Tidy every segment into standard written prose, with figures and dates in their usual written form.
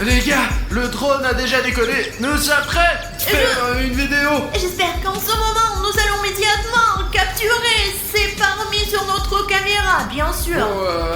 Les gars, le drone a déjà décollé. Nous sommes prêts. Faire une vidéo. J'espère qu'en ce moment, nous allons immédiatement capturer ces parmi sur notre caméra, bien sûr.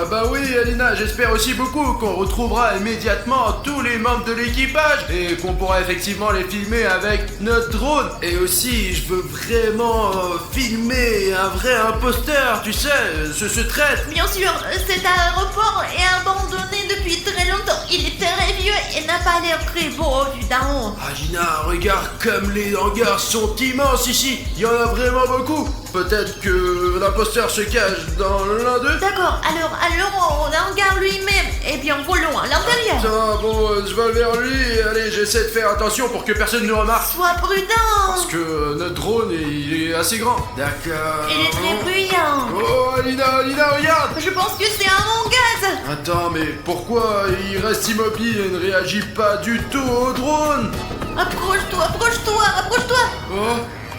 Bah oui, Alina, j'espère aussi beaucoup qu'on retrouvera immédiatement tous les membres de l'équipage et qu'on pourra effectivement les filmer avec notre drone. Et aussi, je veux vraiment filmer un vrai imposteur, tu sais, ce traître. Bien sûr, cet aéroport est abandonné depuis très longtemps. Il est très vieux et n'a pas l'air très beau vu d'en haut. Alina, regarde comme les hangars sont immenses ici. Il y en a vraiment beaucoup. Peut-être que l'imposteur se cache dans l'un d'eux. D'accord, alors on hangar lui-même. Eh bien, volons à l'intérieur. Attends, bon, je vais vers lui. Allez, j'essaie de faire attention pour que personne ne remarque. Sois prudent. Parce que notre drone, il est assez grand. D'accord. Il est très bruyant. Oh, Alina, regarde. Je pense que c'est un mon-gaz. Attends, mais pourquoi il reste immobile et ne réagit pas du tout au drone? Approche-toi.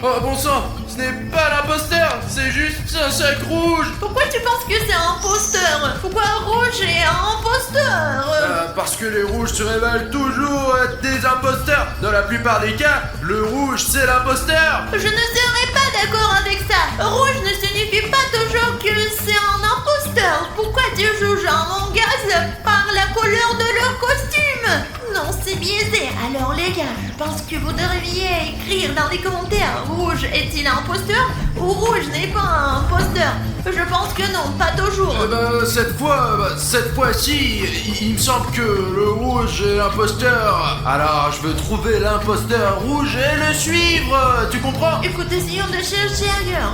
Oh, bon sang, ce n'est pas l'imposteur, c'est juste un sac rouge. Pourquoi tu penses que c'est un imposteur? Pourquoi Rouge est un imposteur? Parce que les rouges se révèlent toujours être des imposteurs. Dans la plupart des cas, le rouge c'est l'imposteur. Je ne serais pas d'accord avec ça. Rouge ne signifie pas toujours que c'est un imposteur. Pourquoi tu juges un mon-gaz par la couleur de leur costume? Non, c'est biaisé. Alors les gars, je pense que vous devriez écrire dans les commentaires: Rouge est-il un imposteur ou Rouge n'est pas un imposteur? Je pense que non, pas toujours. Cette fois-ci, il me semble que le rouge est l'imposteur. Alors, je veux trouver l'imposteur rouge et le suivre. Tu comprends? Écoute, essayons de chercher ailleurs.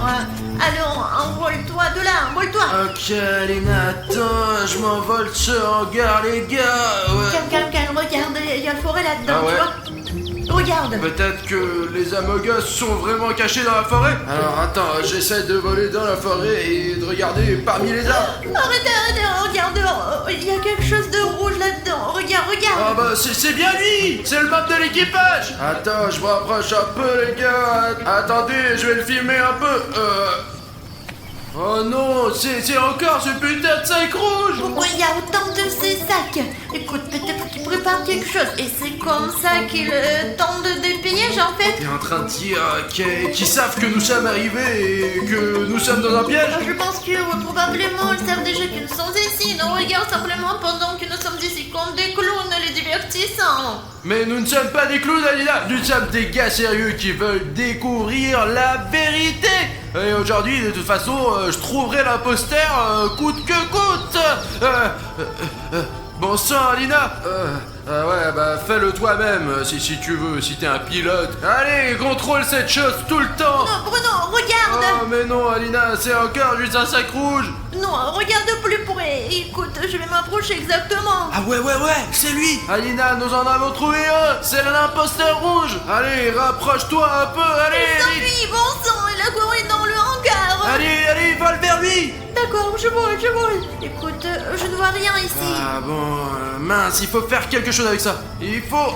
Alors, envole-toi de là, envole-toi. Ok, Alina, attends, je m'envole de ce hangar, les gars. Ouais. Calme, regarde, il y a le forêt là-dedans, Ah ouais? tu vois? Regarde. Peut-être que les Among Us sont vraiment cachés dans la forêt. Alors attends, j'essaie de voler dans la forêt et de regarder parmi les arbres. Arrête, regarde, il y a quelque chose de rouge là-dedans. Regarde. Ah bah c'est bien lui. C'est le membre de l'équipage. Attends, je me rapproche un peu les gars. Attendez, je vais le filmer un peu. Oh non, c'est encore ce putain de sac rouge. Pourquoi il y a autant de ces sacs? Écoute, peut-être qu'ils préparent quelque chose et c'est comme ça qu'ils tentent de piège en fait. T'es en train de dire qu'ils savent que nous sommes arrivés et que nous sommes dans un piège? Je pense que probablement ils savent déjà que nous sommes ici. Nous regardent simplement pendant que nous sommes ici comme des clowns les divertissant. Mais nous ne sommes pas des clowns, Alina. Nous sommes des gars sérieux qui veulent découvrir la vérité. Et aujourd'hui, de toute façon, je trouverai l'imposteur coûte que coûte. Bon sang, Alina. Ouais, bah fais-le toi-même si tu veux, si t'es un pilote. Allez, contrôle cette chose tout le temps. Non, Bruno, regarde. Oh, mais non, Alina, c'est encore juste un sac rouge. Non, regarde plus près. Écoute, je vais m'approcher exactement. Ah ouais, c'est lui. Alina, nous en avons trouvé un. C'est l'imposteur rouge. Allez, rapproche-toi un peu, allez. S'enfuit, bon sang, il a couru dans le hangar. Allez, vole vers lui. D'accord, je vole. Écoute, je ne vois rien ici. Ah bon, mince, il faut faire quelque chose avec ça. Il faut...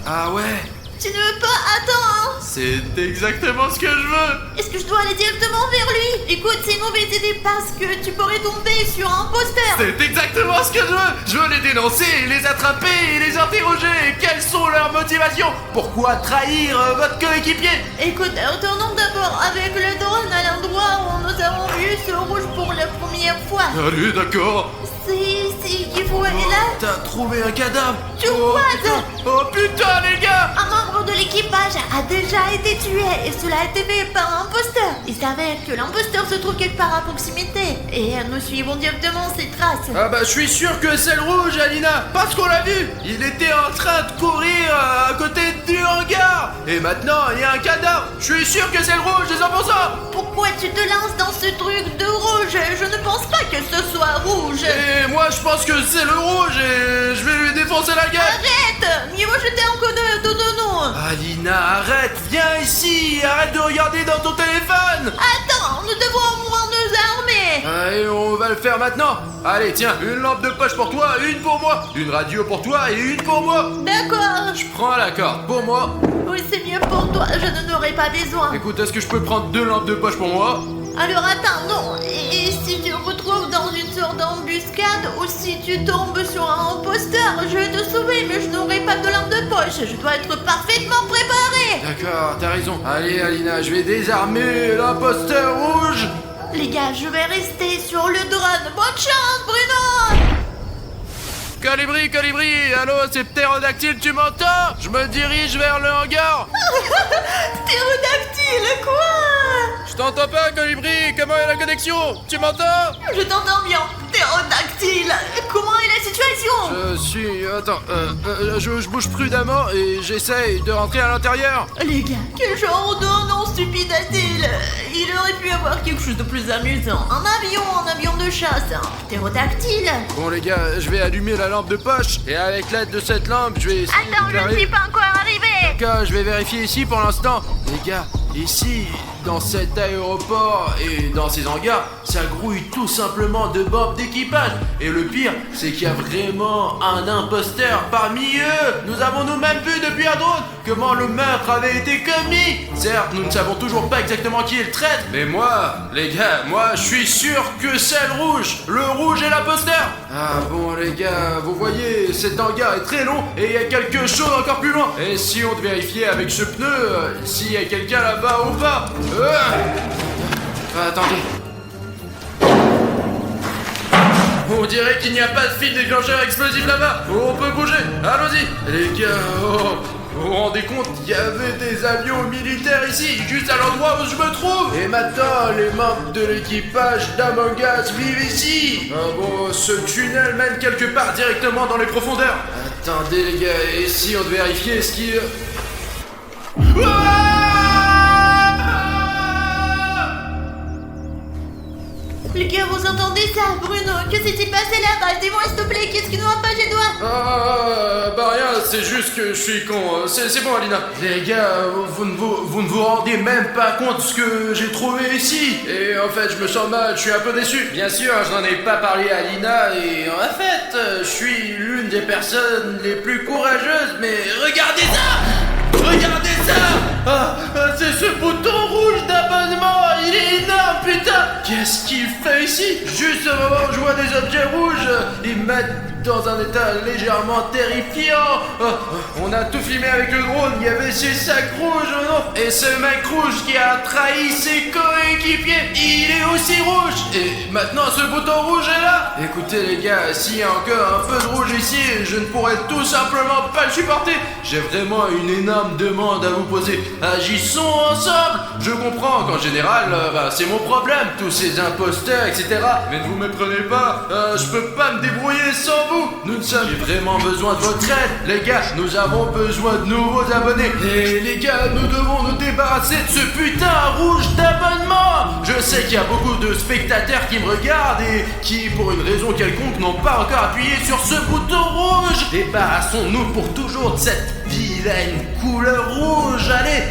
Ah ouais. Tu ne veux pas? Attends, hein. C'est exactement ce que je veux. Est-ce que je dois aller directement vers lui? Écoute, c'est une mauvaise idée parce que tu pourrais tomber sur un imposteur. C'est exactement ce que je veux. Je veux les dénoncer, les attraper et les interroger. Quelles sont leurs motivations? Pourquoi trahir votre coéquipier? Écoute, retournons d'abord avec le drone à l'endroit où nous avons vu ce rouge pour la première fois. Allez, d'accord. C'est ici qu'il faut aller là. T'as trouvé un cadavre? Tu vois ça? Oh putain, les gars. Un membre de l'équipage a déjà été tué et cela a été fait par un imposteur. Il s'avère que l'imposteur se trouve quelque part à proximité et nous suivons directement ses traces. Ah bah je suis sûr que c'est le rouge, Alina, parce qu'on l'a vu. Il était en train de courir à côté du hangar. Et maintenant il y a un cadavre. Je suis sûr que c'est le rouge, les 100%. Pourquoi tu te lances dans ce truc de rouge? Je ne pense pas que ce soit rouge. Et moi je pense que c'est le rouge et je vais lui défoncer la gueule. Arrête! Mieux vaut jeter un coup de nous. Alina, arrête, viens ici, arrête de regarder dans ton téléphone. Attends, nous devons au moins nous armer. Allez, on va le faire maintenant. Allez, tiens, une lampe de poche pour toi, une pour moi. Une radio pour toi et une pour moi. D'accord. Je prends la corde pour moi. Oui, c'est mieux pour toi, je n'en aurai pas besoin. Écoute, est-ce que je peux prendre 2 lampes de poche pour moi? Alors attends, non. Et si tu te retrouves dans une sorte d'embuscade ou si tu tombes sur un imposteur, je vais te sauver, mais je n'aurai pas de lampe de poche. Je dois être parfaitement préparé. D'accord, t'as raison. Allez, Alina, je vais désarmer l'imposteur rouge. Les gars, je vais rester sur le drone. Bonne chance, Bruno. Calibri, allô, c'est Ptérodactyle, tu m'entends? Je me dirige vers le hangar. Ptérodactyle, quoi? Je t'entends pas, Calibri, comment est la connexion? Tu m'entends? Je t'entends bien. Ptérodactyle, comment est la situation? Je suis... Attends, je bouge prudemment et j'essaye de rentrer à l'intérieur. Les gars, quel genre de nom stupide a-t-il? Il aurait pu avoir quelque chose de plus amusant. Un avion de chasse, un ptérodactyle. Bon les gars, je vais allumer la lampe de poche et avec l'aide de cette lampe, je vais essayer Attends, je ne suis pas encore arrivé. D'accord, je vais vérifier ici pour l'instant. Les gars, ici, dans cet aéroport et dans ces hangars, ça grouille tout simplement de bombes d'équipage. Et le pire, c'est qu'il y a vraiment un imposteur parmi eux. Nous avons nous-mêmes vu depuis un drone comment le meurtre avait été commis. Certes, nous ne savons toujours pas exactement qui est le traître. Mais moi, les gars, moi, je suis sûr que c'est le rouge. Le rouge est l'imposteur. Ah bon, les gars, vous voyez, cet hangar est très long et il y a quelque chose encore plus loin. Et si on te vérifiait avec ce pneu, s'il y a quelqu'un là-bas ou pas. Attendez. On dirait qu'il n'y a pas de fil déclencheur explosif là-bas. On peut bouger. Allons-y. Les gars, vous vous rendez compte, il y avait des avions militaires ici, juste à l'endroit où je me trouve. Et maintenant, les membres de l'équipage d'Among Us vivent ici. Ah bon, ce tunnel mène quelque part directement dans les profondeurs. Attendez les gars, et si on devait vérifier ce qui... Les gars, vous entendez ça, Bruno? Que s'est-il passé là-bas? Dis-moi s'il te plaît, qu'est-ce qui ne va pas chez toi? Bah rien, c'est juste que je suis con. C'est bon, Alina. Les gars, vous ne vous rendez même pas compte de ce que j'ai trouvé ici. Et en fait, je me sens mal, je suis un peu déçu. Bien sûr, je n'en ai pas parlé à Alina et en fait, je suis l'une des personnes les plus courageuses, mais regardez ça! Regardez ça! C'est ce bouton rouge d'abonnement! Il est énorme, putain! Qu'est-ce qu'il fait ici? Juste au moment où je vois des objets rouges, ils me mettent dans un état légèrement terrifiant. On a tout filmé avec le drone, il y avait ces sacs rouges, non? Et ce mec rouge qui a trahi ses coéquipiers, il est aussi rouge! Et maintenant ce bouton rouge est là! Écoutez les gars, s'il y a encore un peu de rouge ici, je ne pourrais tout simplement pas le supporter. J'ai vraiment une énorme demande à vous poser. Agissons ensemble! Je comprends qu'en général, c'est mon problème, tous ces imposteurs, etc. Mais ne vous méprenez pas, je peux pas me débrouiller sans vous. Nous sommes... J'ai vraiment besoin de votre aide. Les gars, nous avons besoin de nouveaux abonnés. Et les gars, nous devons nous débarrasser de ce putain rouge d'abonnement. Je sais qu'il y a beaucoup de spectateurs qui me regardent et qui, pour une raison quelconque, n'ont pas encore appuyé sur ce bouton rouge. Débarrassons-nous pour toujours de cette vilaine couleur rouge. Allez,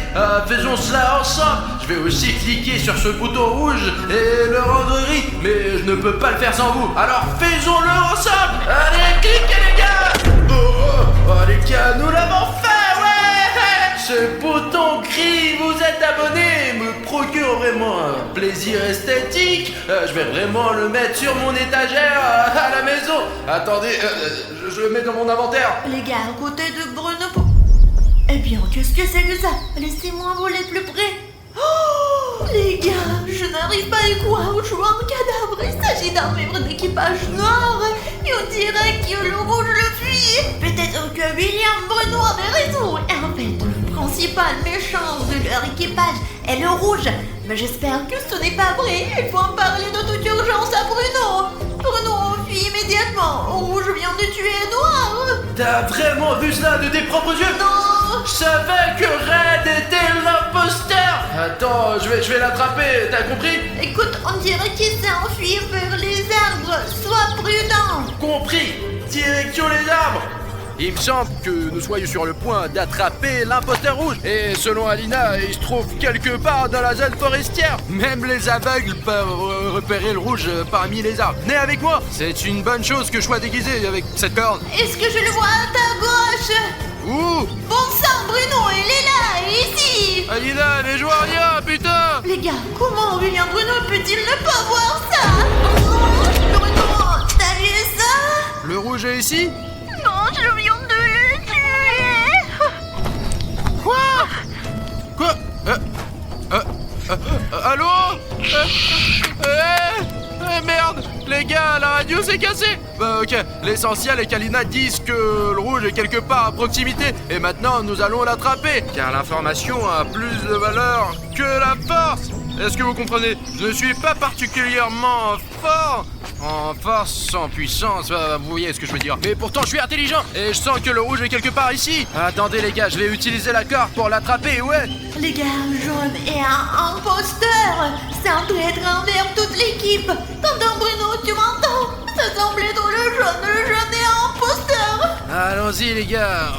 faisons cela ensemble. Je vais aussi cliquer sur ce bouton rouge et le rendre gris, mais je ne peux pas le faire sans vous. Alors faisons-le ensemble. Allez, cliquez les gars. Oh les gars, nous l'avons fait, ouais. Ce bouton gris, vous êtes abonné, me procure vraiment un plaisir esthétique. Je vais vraiment le mettre sur mon étagère à la maison. Attendez, je le mets dans mon inventaire. Les gars, à côté de Bruno... Eh bien, qu'est-ce que c'est que ça? Laissez-moi voler plus près. Oh, les gars, je n'arrive pas à y croire. Je vois un cadavre. Il s'agit d'un membre d'équipage noir. Et on dirait que le rouge le fuit. Peut-être que William Bruno avait raison. Et en fait, le principal méchant de leur équipage est le rouge. Mais j'espère que ce n'est pas vrai. Il faut en parler de toute urgence à Bruno. Bruno, fuis immédiatement. Rouge vient de tuer Noir. T'as vraiment vu cela de tes propres yeux? Non. Je savais que Red était l'imposteur. Attends, je vais l'attraper, t'as compris? Écoute, on dirait qu'il s'est enfui vers les arbres. Sois prudent. Compris. Direction les arbres. Il me semble que nous soyons sur le point d'attraper l'imposteur rouge. Et selon Alina, il se trouve quelque part dans la zone forestière. Même les aveugles peuvent repérer le rouge parmi les arbres. Venez avec moi. C'est une bonne chose que je sois déguisé avec cette corne. Est-ce que je le vois à ta gauche? Ouh! Bon sang, Bruno, il est là, ici. Alina, mais je vois rien, putain. Les gars, comment William Bruno peut-il ne pas voir ça? Bruno, t'as vu ça? Le rouge est ici? Non, je viens de le tuer. Quoi? Quoi? Allô? Merde! Les gars, la radio s'est cassée! Bah ok, l'essentiel est qu'Alina dise que le rouge est quelque part à proximité et maintenant nous allons l'attraper car l'information a plus de valeur que la force! Est-ce que vous comprenez? Je ne suis pas particulièrement fort en force, en puissance, vous voyez ce que je veux dire. Mais pourtant je suis intelligent et je sens que le rouge est quelque part ici. Attendez les gars, je vais utiliser la corde pour l'attraper, ouais. Les gars, Jaune est un imposteur. C'est un traître envers toute l'équipe. T'entends Bruno, tu m'entends? Ça semble être le jaune est un imposteur. Allons-y les gars.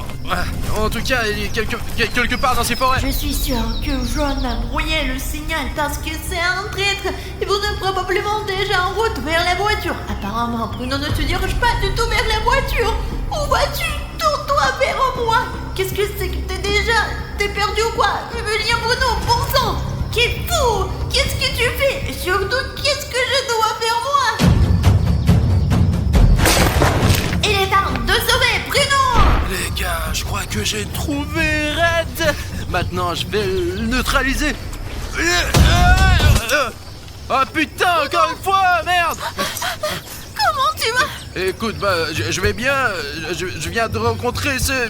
En tout cas, il est quelque part dans ces forêts. Je suis sûr que Jaune a brouillé le signal parce que c'est un traître. Et vous êtes probablement déjà en route vers la voiture. Apparemment, Bruno ne te dirige pas du tout vers la voiture. Où vas-tu? Tourne-toi vers moi. Qu'est-ce que c'est que t'es perdu ou quoi? William Bruno, bon sang. Qu'est fou? Qu'est-ce que tu fais? Et surtout, qu'est-ce que je dois faire moi? Il est temps de sauver Bruno. Les gars, je crois que j'ai trouvé Red. Maintenant, je vais le neutraliser. Oh putain, encore une fois, merde. Comment tu vas? Écoute, bah, je vais bien. Je viens de rencontrer ce...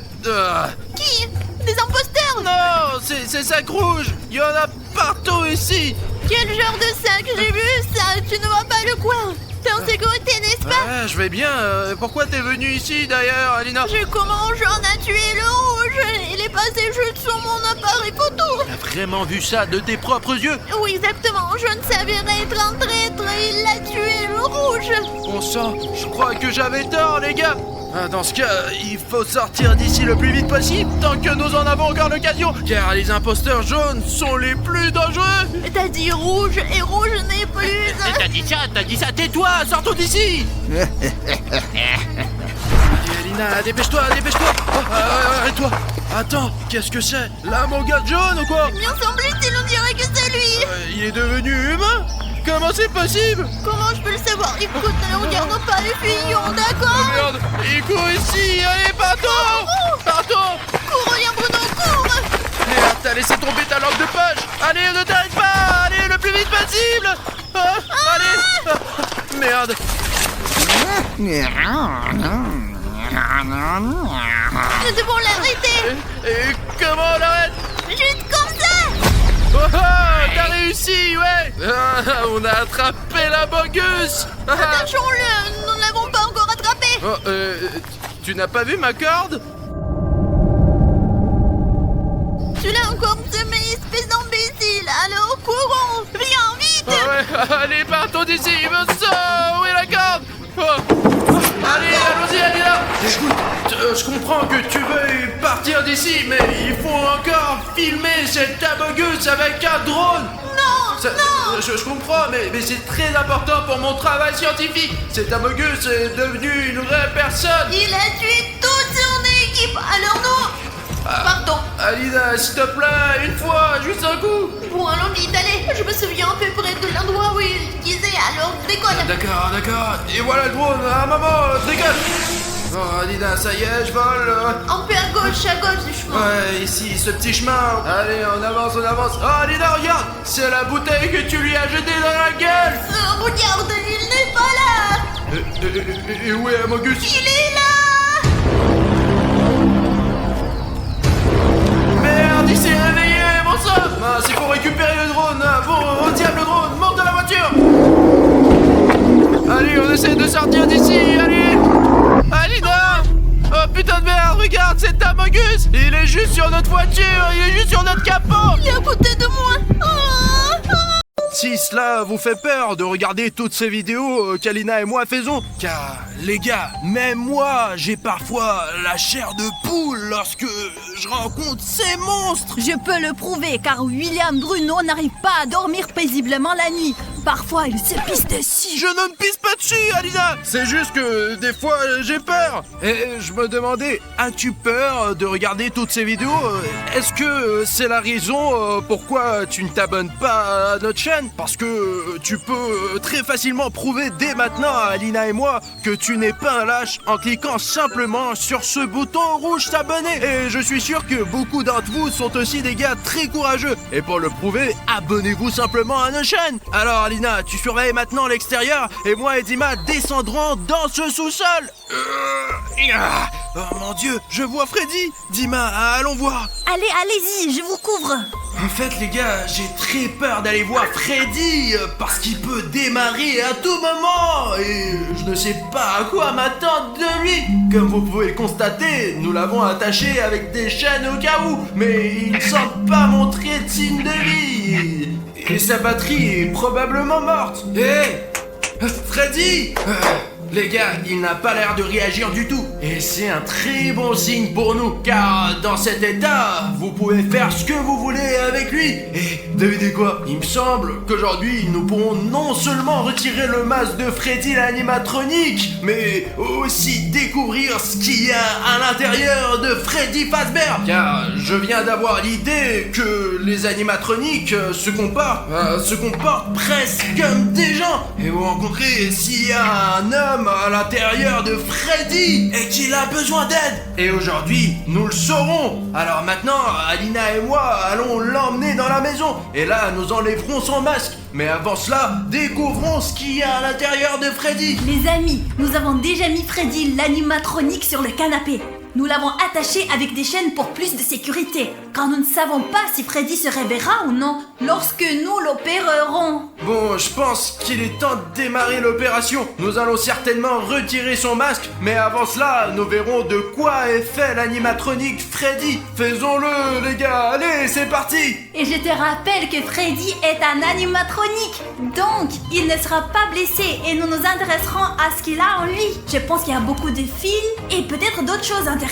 Qui? Des imposteurs? Non, c'est sac rouge. Il y en a partout ici. Quel genre de sac? J'ai vu ça. Tu ne vois pas le coin. T'es en sécurité, n'est-ce pas? Ouais, je vais bien. Pourquoi t'es venu ici d'ailleurs, Alina? Comment Jaune a tué le rouge? Il est passé juste sur mon appareil photo. T'as vraiment vu ça de tes propres yeux? Oui, exactement. Jaune s'avérait être un traître et il a tué le rouge. Bon sang, je crois que j'avais tort, les gars. Dans ce cas, il faut sortir d'ici le plus vite possible, tant que nous en avons encore l'occasion, car les imposteurs jaunes sont les plus dangereux. T'as dit rouge, et rouge n'est plus... T'as dit ça, tais-toi, sortons d'ici. Allez, Alina, dépêche-toi. Arrête-toi. Attends, qu'est-ce que c'est? Là, mon gars jaune ou quoi? Bien semble-t-il, on dirait que c'est lui. Il est devenu humain? Comment c'est possible? Comment je peux le savoir? Écoute, ne regardons pas les fillons, d'accord? Oh merde, il court ici, allez, partons. Cours, William Bruno, cours. Merde, t'as laissé tomber ta lampe de poche. Allez, ne t'arrête pas, allez, le plus vite possible. Allez. Merde. Nous devons l'arrêter. Et comment on l'arrête? Juste comme ça. Oh, t'as réussi, ouais. On a attrapé la bogus. Attachons-le, nous ne l'avons pas encore attrapé. Oh, tu n'as pas vu ma corde? Tu l'as encore semé, espèce d'imbécile. Alors courons, viens vite. Oh, ouais, allez, partons d'ici. Où est la corde? Allez, allons-y, Alina. Écoute, je comprends que tu veuilles partir d'ici, mais il faut encore filmer cette abogus avec un drone. Non. Je comprends, mais c'est très important pour mon travail scientifique. Cet abogus est devenu une vraie personne. Il a tué toute son équipe, alors non. Pardon. Alina, s'il te plaît, une fois, juste un coup. Bon, allons vite, allez. Je me souviens à peu près de l'endroit où il disait, alors décolle. D'accord. Et voilà le drone. Maman, décolle. Bon, Alina, ça y est, je vole. Un peu à gauche du chemin. Ouais, ici, ce petit chemin. Allez, on avance. Oh, Alina, regarde. C'est la bouteille que tu lui as jetée dans la gueule. Regarde, il n'est pas là. Et où est Amogus? Il est là. Merde, il s'est réveillé, bon sang. Mince, il faut récupérer le drone. Bon, au diable le drone, monte dans la voiture. Allez, on essaie de sortir d'ici, allez. Alina. Oh putain de merde, regarde, c'est Amogus. Il est juste sur notre voiture, il est juste sur notre capot. Il est à côté de moi. Si cela vous fait peur de regarder toutes ces vidéos qu'Alina et moi faisons, car les gars, même moi, j'ai parfois la chair de poule lorsque je rencontre ces monstres. Je peux le prouver car William Bruno n'arrive pas à dormir paisiblement la nuit. parfois il se pisse dessus. Je ne me pisse pas dessus, Alina. C'est juste que des fois j'ai peur. Et je me demandais, as-tu peur de regarder toutes ces vidéos? Est-ce que c'est la raison pourquoi tu ne t'abonnes pas à notre chaîne? Parce que tu peux très facilement prouver dès maintenant à Alina et moi que tu n'es pas un lâche en cliquant simplement sur ce bouton rouge s'abonner. Et je suis sûr que beaucoup d'entre vous sont aussi des gars très courageux. Et pour le prouver, abonnez-vous simplement à notre chaîne. Alors Alina, tu surveilles maintenant l'extérieur et moi et Dima descendrons dans ce sous-sol. Oh mon Dieu, je vois Freddy. Dima, allons voir. Allez-y, je vous couvre. En fait les gars, j'ai très peur d'aller voir Freddy parce qu'il peut démarrer à tout moment et je ne sais pas à quoi m'attendre de lui. Comme vous pouvez le constater, nous l'avons attaché avec des chaînes au cas où, mais il ne semble pas montrer de signe de vie. Et sa batterie est probablement morte. Hé, Freddy, les gars, il n'a pas l'air de réagir du tout. Et c'est un très bon signe pour nous, car dans cet état, vous pouvez faire ce que vous voulez avec lui. Et devinez quoi? Il me semble qu'aujourd'hui, nous pourrons non seulement retirer le masque de Freddy l'animatronique, mais aussi découvrir ce qu'il y a à l'intérieur de Freddy Fazbear. Car je viens d'avoir l'idée que les animatroniques se comportent presque comme des gens. Et vous rencontrez s'il y a un homme à l'intérieur de Freddy et qu'il a besoin d'aide. Et aujourd'hui, nous le saurons. Alors maintenant, Alina et moi allons l'emmener dans la maison. Et là, nous enlèverons son masque. Mais avant cela, découvrons ce qu'il y a à l'intérieur de Freddy. Les amis, nous avons déjà mis Freddy l'animatronique sur le canapé. Nous l'avons attaché avec des chaînes pour plus de sécurité, car nous ne savons pas si Freddy se réveillera ou non lorsque nous l'opérerons. Bon, je pense qu'il est temps de démarrer l'opération. Nous allons certainement retirer son masque, mais avant cela, nous verrons de quoi est fait l'animatronique Freddy. Faisons-le, les gars. Allez, c'est parti. Et je te rappelle que Freddy est un animatronique, donc il ne sera pas blessé et nous nous intéresserons à ce qu'il a en lui. Je pense qu'il y a beaucoup de fils et peut-être d'autres choses intéressantes.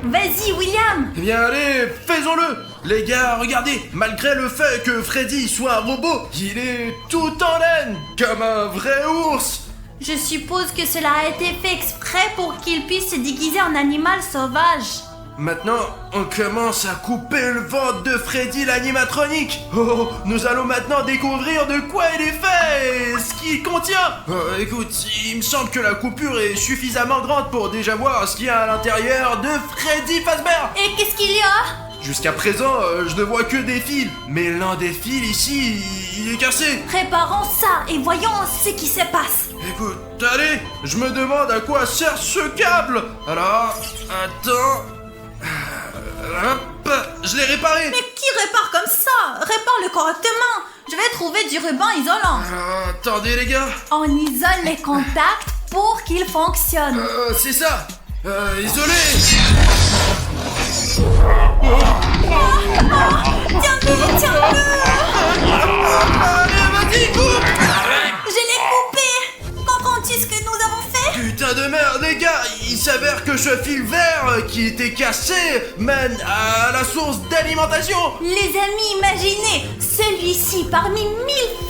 Vas-y, William. Eh bien, allez, faisons-le. Les gars, regardez, malgré le fait que Freddy soit un robot, il est tout en laine, comme un vrai ours. Je suppose que cela a été fait exprès pour qu'il puisse se déguiser en animal sauvage. Maintenant, on commence à couper le ventre de Freddy l'animatronique. Oh, nous allons maintenant découvrir de quoi il est fait et ce qu'il contient. Écoute, il me semble que la coupure est suffisamment grande pour déjà voir ce qu'il y a à l'intérieur de Freddy Fazbear. Et qu'est-ce qu'il y a? Jusqu'à présent, je ne vois que des fils. Mais l'un des fils ici, il est cassé. Préparons ça et voyons ce qui se passe. Écoute, allez, je me demande à quoi sert ce câble. Alors, attends... Hop, je l'ai réparé. Mais qui répare comme ça? Répare-le correctement. Je vais trouver du ruban isolant. Attendez les gars. On isole les contacts pour qu'ils fonctionnent. C'est ça. Isolé. Tiens-le, tiens-le. Allez, vas-y, coupe. Je l'ai coupé. Comprends-tu ce que nous avons fait? Putain de merde, les gars. Il s'avère que ce fil vert qui était cassé mène à la source d'alimentation. Les amis, imaginez, celui-ci parmi 1000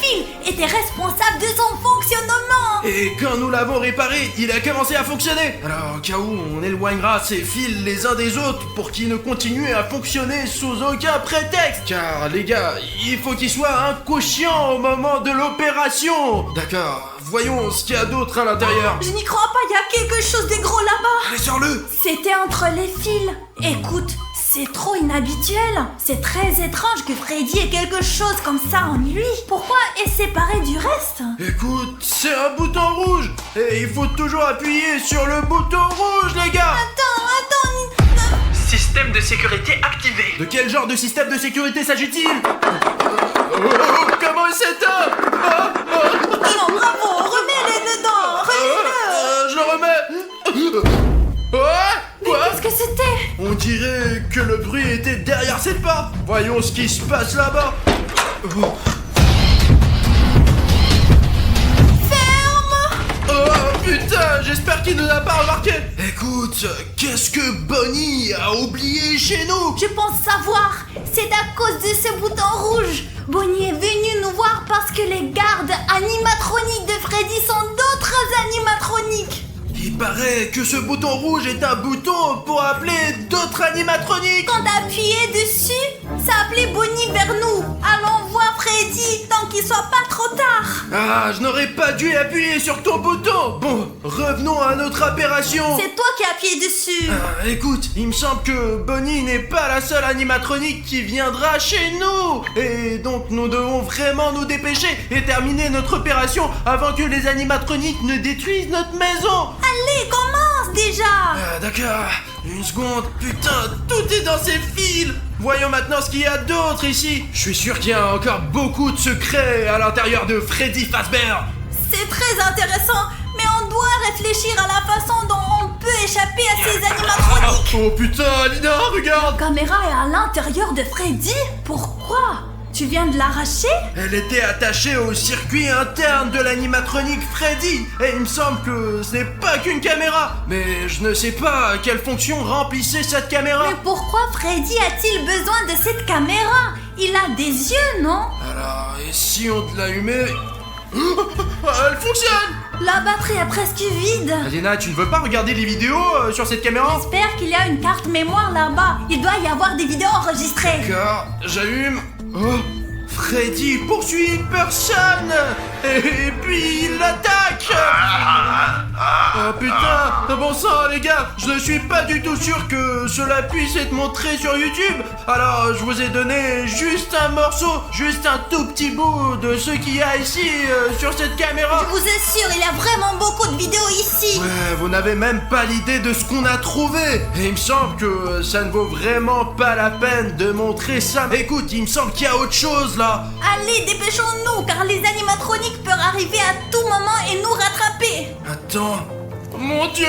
fils était responsable de son fonctionnement. Et quand nous l'avons réparé, il a commencé à fonctionner. Alors au cas où, on éloignera ces fils les uns des autres pour qu'ils ne continuent à fonctionner sous aucun prétexte. Car les gars, il faut qu'ils soient inconscients au moment de l'opération. D'accord. Voyons ce qu'il y a d'autre à l'intérieur. Je n'y crois pas, il y a quelque chose de gros là-bas. Allez, sors-le. C'était entre les fils. Écoute, c'est trop inhabituel. C'est très étrange que Freddy ait quelque chose comme ça en lui. Pourquoi est séparé du reste? Écoute, c'est un bouton rouge. Et il faut toujours appuyer sur le bouton rouge, les gars. Attends. Système de sécurité activé. De quel genre de système de sécurité s'agit-il? Comment il s'éteint? Non, bravo, remets-les dedans. Remets-le. Je le remets. Mais Quoi? qu'est-ce que c'était? On dirait que le bruit était derrière cette porte. Voyons ce qui se passe là-bas. Ferme. Oh putain, j'espère qu'il ne l'a pas remarqué. Écoute, qu'est-ce que Bonnie a oublié chez nous? Je pense savoir. C'est à cause de ce bouton rouge. Bonnie est venue nous voir parce que les gardes animatroniques de Freddy sont d'autres animatroniques. Il paraît que ce bouton rouge est un bouton pour appeler d'autres animatroniques. Quand t'appuyais dessus, ça appelait Bonnie vers nous. Allons voir Freddy tant qu'il soit pas trop tard. Ah, je n'aurais pas dû appuyer sur ton bouton. Bon, revenons à notre opération. C'est toi qui as appuyé dessus. Écoute, il me semble que Bonnie n'est pas la seule animatronique qui viendra chez nous. Et donc nous devons vraiment nous dépêcher et terminer notre opération avant que les animatroniques ne détruisent notre maison. Allez, commence déjà. D'accord, une seconde. Putain, tout est dans ces fils. Voyons maintenant ce qu'il y a d'autre ici. Je suis sûr qu'il y a encore beaucoup de secrets à l'intérieur de Freddy Fazbear. C'est très intéressant, mais on doit réfléchir à la façon dont on peut échapper à ces animatroniques. Oh putain, Alina, regarde. La caméra est à l'intérieur de Freddy. Pourquoi? Tu viens de l'arracher? Elle était attachée au circuit interne de l'animatronique Freddy. Et il me semble que ce n'est pas qu'une caméra. Mais je ne sais pas quelle fonction remplissait cette caméra. Mais pourquoi Freddy a-t-il besoin de cette caméra? Il a des yeux, non? Alors, et si on te l'allumait? Elle fonctionne. La batterie est presque vide. Alina, tu ne veux pas regarder les vidéos sur cette caméra? J'espère qu'il y a une carte mémoire là-bas. Il doit y avoir des vidéos enregistrées. D'accord, j'allume. Oh, Freddy poursuit une personne. Et puis il l'attaque. Oh putain, bon sang les gars, je ne suis pas du tout sûr que cela puisse être montré sur YouTube. Alors je vous ai donné juste un morceau, juste un tout petit bout de ce qu'il y a ici sur cette caméra. Je vous assure, il y a vraiment beaucoup de vidéos ici. Ouais, vous n'avez même pas l'idée de ce qu'on a trouvé. Et il me semble que ça ne vaut vraiment pas la peine de montrer ça. Écoute, il me semble qu'il y a autre chose là. Allez, dépêchons-nous, car les animatroniques peuvent arriver à tout moment et nous rattraper. Attends. Mon Dieu,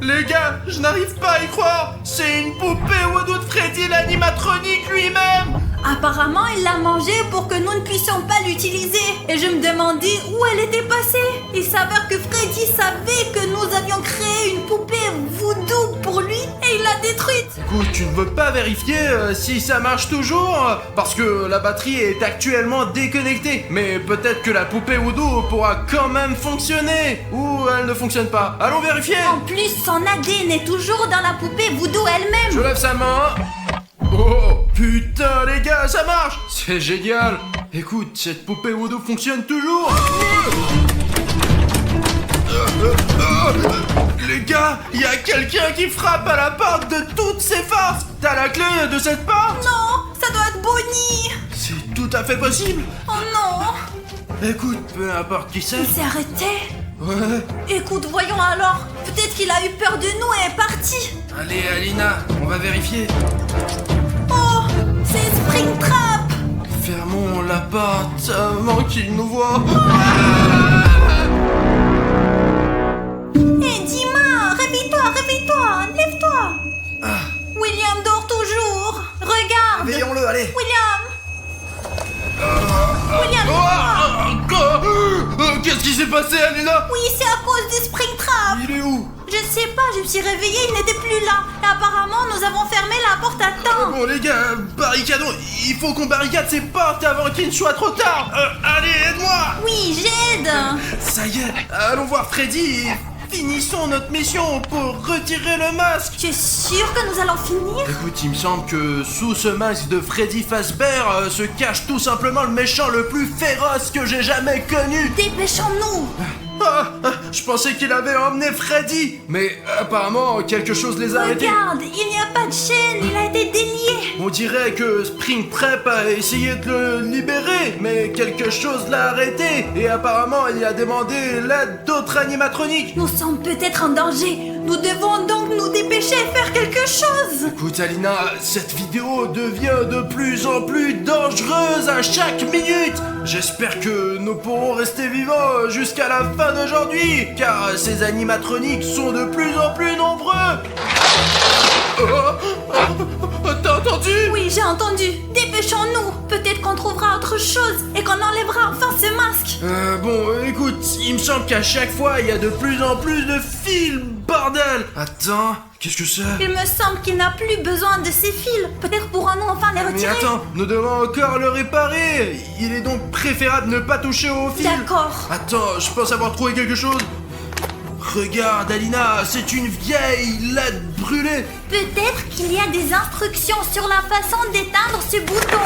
les gars, je n'arrive pas à y croire. C'est une poupée Woodoo de Freddy l'animatronique lui-même. Apparemment, il l'a mangée pour que nous ne puissions pas l'utiliser. Et je me demandais où elle était passée. Il s'avère que Freddy savait que nous avions créé une poupée voodoo pour lui et il l'a détruite. Écoute, tu ne veux pas vérifier si ça marche toujours? Parce que la batterie est actuellement déconnectée. Mais peut-être que la poupée Woodoo pourra quand même fonctionner. Ou elle ne fonctionne pas. Allons vérifier. En plus, son ADN est toujours dans la poupée voodoo elle-même. Je lève sa main. Oh putain les gars, ça marche. C'est génial. Écoute, cette poupée Woodoo fonctionne toujours. Les gars, il y a quelqu'un qui frappe à la porte de toutes ces forces. T'as la clé de cette porte? Non, ça doit être Bonnie. C'est tout à fait possible. Oh non. Écoute, peu importe qui c'est. Il s'est arrêté. Ouais. Écoute, voyons alors. Peut-être qu'il a eu peur de nous et est parti. Allez Alina, on va vérifier. Oh, c'est Springtrap. Fermons la porte avant qu'il nous voie. Hé, Dima, réveille-toi, lève-toi. William dort toujours. Regarde. Veillons-le, allez. William, Qu'est-ce qui s'est passé, Alina? oui, c'est à cause du Springtrap. Il est où? Je sais pas, je me suis réveillée, il n'était plus là. Et apparemment, nous avons fermé la porte à temps. Bon les gars, barricadons. Il faut qu'on barricade ces portes avant qu'il ne soit trop tard. Allez, aide-moi. Oui, j'aide. Ça y est, allons voir Freddy et finissons notre mission pour retirer le masque. Tu es sûr que nous allons finir? Écoute, il me semble que sous ce masque de Freddy Fazbear se cache tout simplement le méchant le plus féroce que j'ai jamais connu. Dépêchons-nous. Je pensais qu'il avait emmené Freddy, mais apparemment quelque chose les a arrêtés. Regarde, il n'y a pas de chaîne, il a été délié. On dirait que Springtrap a essayé de le libérer, mais quelque chose l'a arrêté. Et apparemment, il a demandé l'aide d'autres animatroniques. Nous sommes peut-être en danger. Nous devons donc nous dépêcher et faire quelque chose. Écoute Alina, cette vidéo devient de plus en plus dangereuse à chaque minute. J'espère que nous pourrons rester vivants jusqu'à la fin d'aujourd'hui, car ces animatroniques sont de plus en plus nombreux. T'as entendu? Oui, j'ai entendu. Dépêchons-nous. Peut-être qu'on trouvera autre chose et qu'on enlèvera enfin ce masque. Bon, écoute, il me semble qu'à chaque fois, il y a de plus en plus de fils, bordel. Attends, qu'est-ce que c'est? Il me semble qu'il n'a plus besoin de ces fils. Peut-être pourrons-nous enfin les Mais retirer. attends, nous devons encore le réparer. Il est donc préférable de ne pas toucher aux fils. D'accord. Attends, je pense avoir trouvé quelque chose. Regarde, Alina, c'est une vieille LED brûlée. Peut-être qu'il y a des instructions sur la façon d'éteindre ce bouton.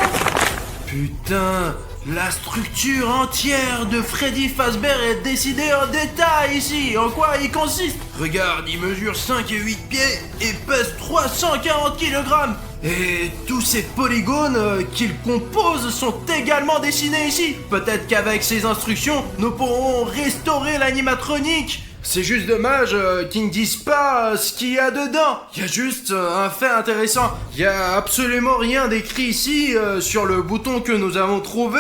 Putain, la structure entière de Freddy Fazbear est décidée en détail ici. En quoi il consiste? Regarde, il mesure 5 et 8 pieds et pèse 340 kg. Et tous ces polygones qu'il compose sont également dessinés ici. Peut-être qu'avec ces instructions, nous pourrons restaurer l'animatronique. C'est juste dommage qu'ils ne disent pas ce qu'il y a dedans. Il y a juste un fait intéressant. Il y a absolument rien d'écrit ici sur le bouton que nous avons trouvé,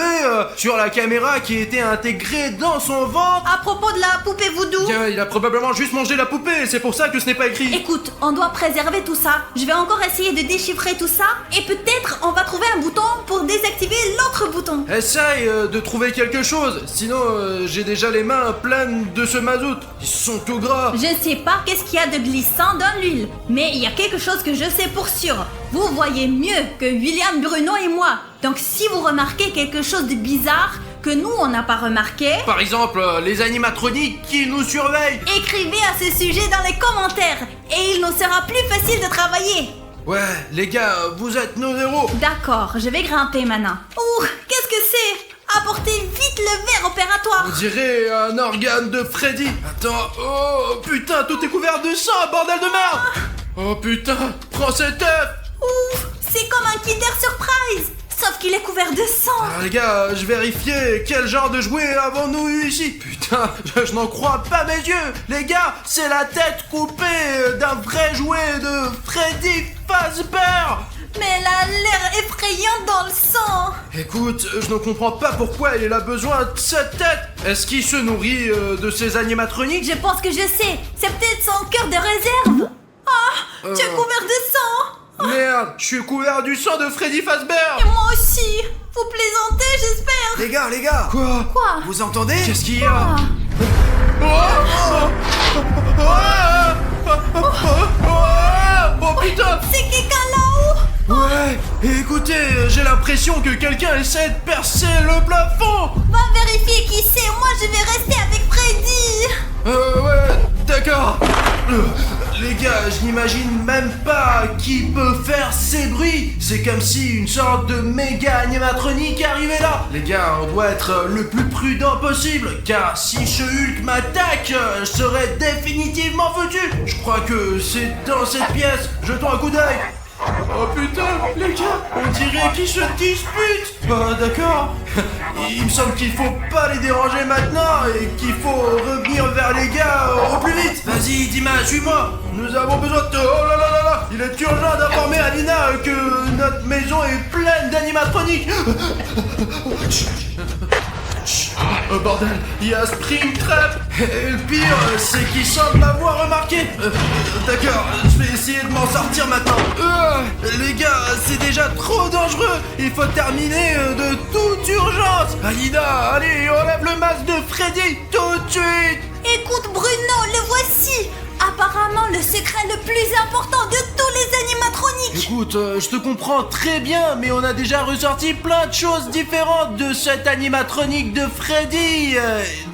sur la caméra qui était intégrée dans son ventre. À propos de la poupée voodoo. Tiens, il a probablement juste mangé la poupée, c'est pour ça que ce n'est pas écrit. Écoute, on doit préserver tout ça. Je vais encore essayer de déchiffrer tout ça et peut-être on va trouver un bouton pour désactiver l'autre bouton. Essaye de trouver quelque chose, sinon j'ai déjà les mains pleines de ce mazout. Ils sont tout gras. Je ne sais pas qu'est-ce qu'il y a de glissant dans l'huile, mais il y a quelque chose que je sais pour sûr. Vous voyez mieux que William, Bruno et moi. Donc si vous remarquez quelque chose de bizarre que nous on n'a pas remarqué, Par exemple, les animatroniques qui nous surveillent. écrivez à ce sujet dans les commentaires et il nous sera plus facile de travailler. Ouais, les gars, vous êtes nos héros. D'accord, je vais grimper maintenant. Ouh, qu'est-ce que c'est? Apportez vite le verre opératoire. On dirait un organe de Freddy. Attends, oh putain, tout est couvert de sang, bordel de merde. Oh putain, prends cet œuf. Ouf, c'est comme un Kinder Surprise, sauf qu'il est couvert de sang. Alors les gars, je vérifiais quel genre de jouet avons-nous eu ici. Putain, je n'en crois pas mes yeux. Les gars, c'est la tête coupée d'un vrai jouet de Freddy Fazbear. Mais elle a l'air effrayante dans le sang. Écoute, je ne comprends pas pourquoi il a besoin de cette tête. Est-ce qu'il se nourrit de ces animatroniques? Je pense que je sais, c'est peut-être son cœur de réserve. Ah, tu es couvert de sang. Merde, je suis couvert du sang de Freddy Fazbear. Et moi aussi. Vous plaisantez, j'espère. Les gars, Quoi? Quoi? vous entendez? Qu'est-ce qu'il y a? Ah. Oh putain! C'est quelqu'un là-haut. Ouais, écoutez, j'ai l'impression que quelqu'un essaie de percer le plafond. Va vérifier qui c'est, moi je vais rester avec Freddy. Ouais, d'accord. Les gars, je n'imagine même pas qui peut faire ces bruits. C'est comme si une sorte de méga animatronique arrivait là. Les gars, on doit être le plus prudent possible, car si ce Hulk m'attaque, je serai définitivement foutu. Je crois que c'est dans cette pièce. Jetons un coup d'œil. Oh putain, les gars, on dirait qu'ils se disputent. D'accord. Il me semble qu'il faut pas les déranger maintenant et qu'il faut revenir vers les gars au plus vite. Vas-y, Dima, suis-moi. Nous avons besoin de... Oh là là là là. Il est urgent d'informer Alina que notre maison est pleine d'animatroniques. Oh bordel, il y a Springtrap. Et le pire, c'est qu'il semble l'avoir remarqué. D'accord, je vais essayer de m'en sortir maintenant. Les gars, c'est déjà trop dangereux. Il faut terminer de toute urgence. Alina, allez, enlève le masque de Freddy tout de suite. Écoute Bruno, le voici. Apparemment le secret le plus important de tous les animatroniques. Écoute, je te comprends très bien, mais on a déjà ressorti plein de choses différentes de cette animatronique de Freddy.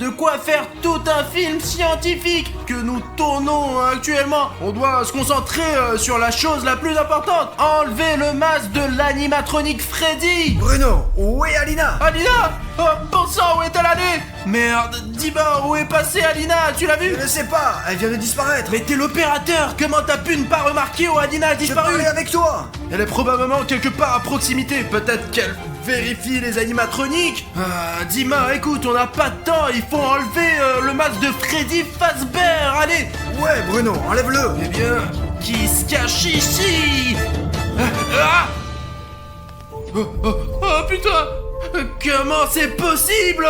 De quoi faire tout un film scientifique que nous tournons actuellement. On doit se concentrer sur la chose la plus importante. Enlever le masque de l'animatronique Freddy. Bruno, où est Alina? Alina! Oh, bon sang, où est-elle allée? Merde, dis-moi, où est passée Alina? Tu l'as vue? Je ne sais pas, elle vient de disparaître. Mais t'es l'opérateur! Comment t'as pu ne pas remarquer où Alina a Je disparu? parlais avec toi. Elle est probablement quelque part à proximité. Peut-être qu'elle vérifie les animatroniques. Dima, écoute, on n'a pas de temps. Il faut enlever le masque de Freddy Fazbear. Allez! Ouais, Bruno, enlève-le. Eh bien, qui se cache ici? Oh putain! Comment c'est possible?